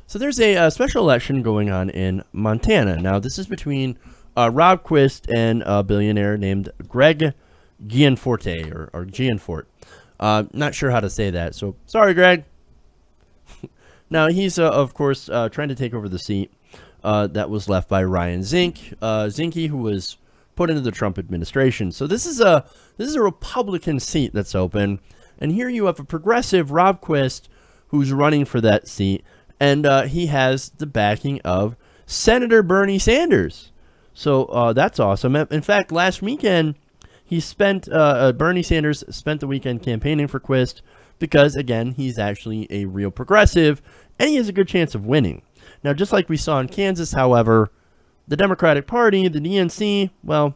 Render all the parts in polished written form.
So there's a special election going on in Montana. Now, this is between Rob Quist and a billionaire named Greg Gianforte, or Gianfort. Not sure how to say that, so sorry, Greg. Now, he's, of course, trying to take over the seat that was left by Ryan Zinke, who was put into the Trump administration. So this is a Republican seat that's open, and here you have a progressive Rob Quist who's running for that seat. And he has the backing of Senator Bernie Sanders. So that's awesome. In fact, last weekend, Bernie Sanders spent the weekend campaigning for Quist because, again, he's actually a real progressive, and he has a good chance of winning. Now, just like we saw in Kansas, however, the Democratic Party, the DNC, well,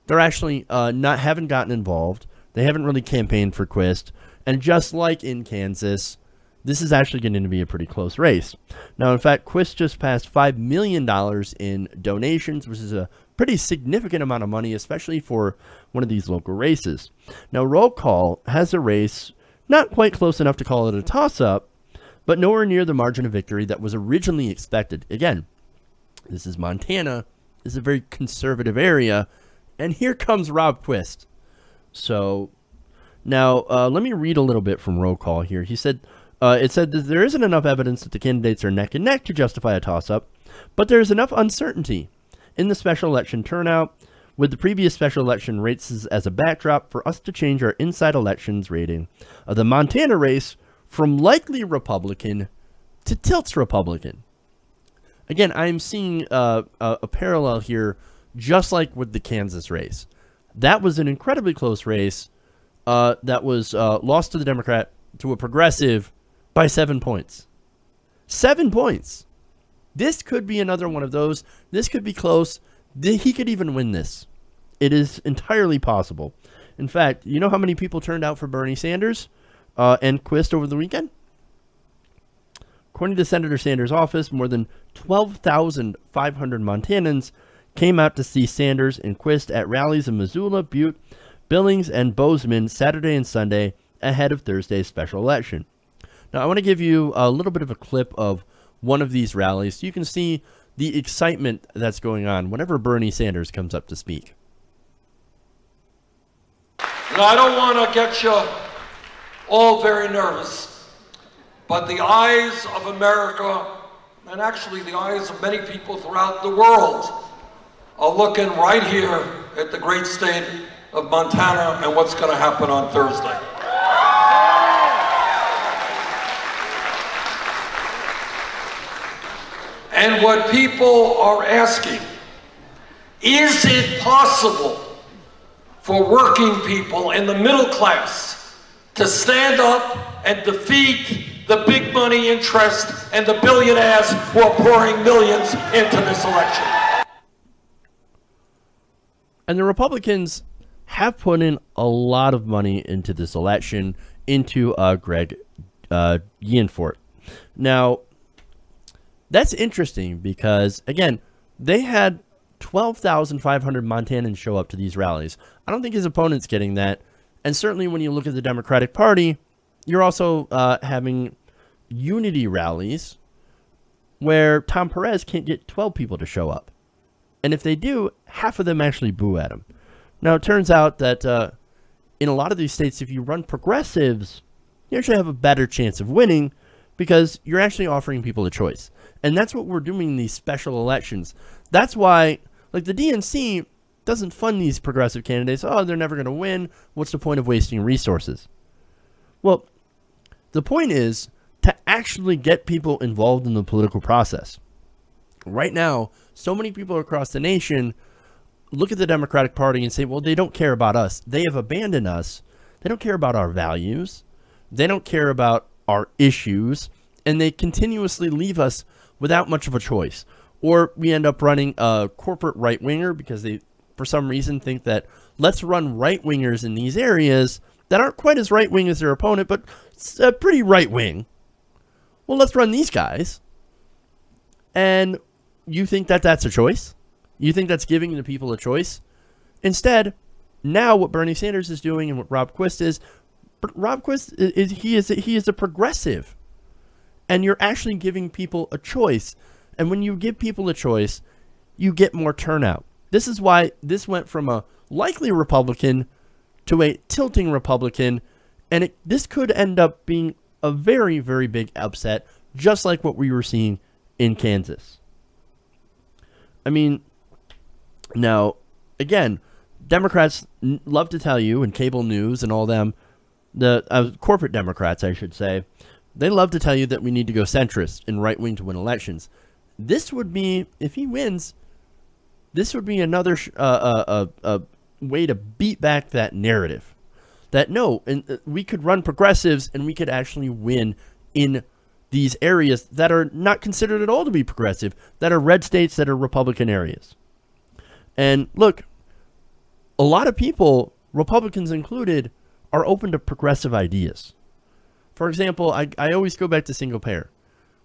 they're actually haven't gotten involved. They haven't really campaigned for Quist. And just like in Kansas, this is actually going to be a pretty close race. Now, in fact, Quist just passed $5 million in donations, which is a pretty significant amount of money, especially for one of these local races. Now, Roll Call has a race not quite close enough to call it a toss-up, but nowhere near the margin of victory that was originally expected. Again, this is Montana. This is a very conservative area, and here comes Rob Quist. So, now, let me read a little bit from Roll Call here. He said, it said that there isn't enough evidence that the candidates are neck and neck to justify a toss-up, but there's enough uncertainty in the special election turnout with the previous special election races as a backdrop for us to change our inside elections rating of the Montana race from likely Republican to tilts Republican. Again, I'm seeing a parallel here, just like with the Kansas race. That was an incredibly close race that was lost to the Democrat, to a progressive, by 7 points. 7 points. This could be another one of those. This could be close. He could even win this. It is entirely possible. In fact, you know how many people turned out for Bernie Sanders and Quist over the weekend? According to Senator Sanders' office, more than 12,500 Montanans came out to see Sanders and Quist at rallies in Missoula, Butte, Billings, and Bozeman Saturday and Sunday ahead of Thursday's special election. Now, I want to give you a little bit of a clip of one of these rallies so you can see the excitement that's going on whenever Bernie Sanders comes up to speak. Now, I don't want to get you all very nervous, but the eyes of America, and actually the eyes of many people throughout the world, are looking right here at the great state of Montana and what's going to happen on Thursday. And what people are asking, is it possible for working people in the middle class to stand up and defeat the big money interest and the billionaires who are pouring millions into this election? And the Republicans have put in a lot of money into this election, into Greg Gianforte. Now, that's interesting because, again, they had 12,500 Montanans show up to these rallies. I don't think his opponent's getting that. And certainly when you look at the Democratic Party, you're also having unity rallies where Tom Perez can't get 12 people to show up. And if they do, half of them actually boo at him. Now, it turns out that in a lot of these states, if you run progressives, you actually have a better chance of winning because you're actually offering people a choice. And that's what we're doing in these special elections. That's why, like, the DNC doesn't fund these progressive candidates. Oh, they're never going to win. What's the point of wasting resources? Well, the point is to actually get people involved in the political process. Right now, so many people across the nation look at the Democratic Party and say, well, they don't care about us. They have abandoned us. They don't care about our values. They don't care about our issues. And they continuously leave us without much of a choice. Or we end up running a corporate right-winger because they, for some reason, think that let's run right-wingers in these areas that aren't quite as right-wing as their opponent, but pretty right-wing. Well, let's run these guys. And you think that that's a choice? You think that's giving the people a choice? Instead, now what Bernie Sanders is doing and what Rob Quist is, he is a progressive. and you're actually giving people a choice. And when you give people a choice, you get more turnout. This is why this went from a likely Republican to a tilting Republican, and this could end up being a very, very big upset, just like what we were seeing in Kansas. I mean, now, again, Democrats love to tell you, and cable news and all them, the corporate Democrats, I should say, they love to tell you that we need to go centrist and right-wing to win elections. This would be, if he wins, this would be another way to beat back that narrative. That no, and we could run progressives and we could actually win in these areas that are not considered at all to be progressive, that are red states, that are Republican areas. And look, a lot of people, Republicans included, are open to progressive ideas. For example, I always go back to single payer,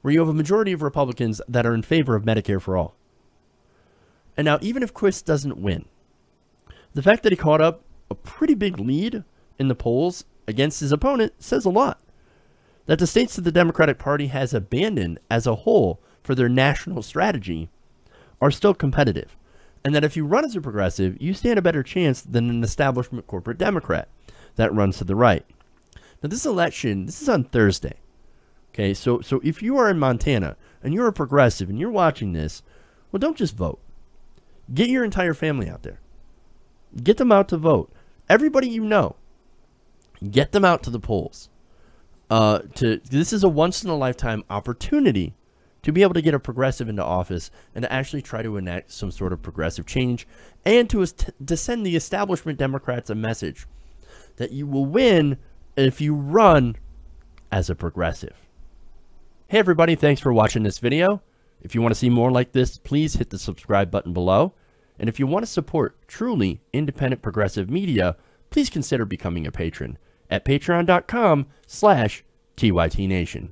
where you have a majority of Republicans that are in favor of Medicare for all. And now, even if Quist doesn't win, the fact that he caught up a pretty big lead in the polls against his opponent says a lot. That the states that the Democratic Party has abandoned as a whole for their national strategy are still competitive. And that if you run as a progressive, you stand a better chance than an establishment corporate Democrat that runs to the right. Now, this election, this is on Thursday. Okay, so if you are in Montana and you're a progressive and you're watching this, well, don't just vote. Get your entire family out there. Get them out to vote. Everybody you know, get them out to the polls. This is a once-in-a-lifetime opportunity to be able to get a progressive into office and to actually try to enact some sort of progressive change, and to send the establishment Democrats a message that you will win if you run as a progressive. Hey everybody, thanks for watching this video. If you want to see more like this, please hit the subscribe button below. And if you want to support truly independent progressive media, please consider becoming a patron at patreon.com/TYTNation.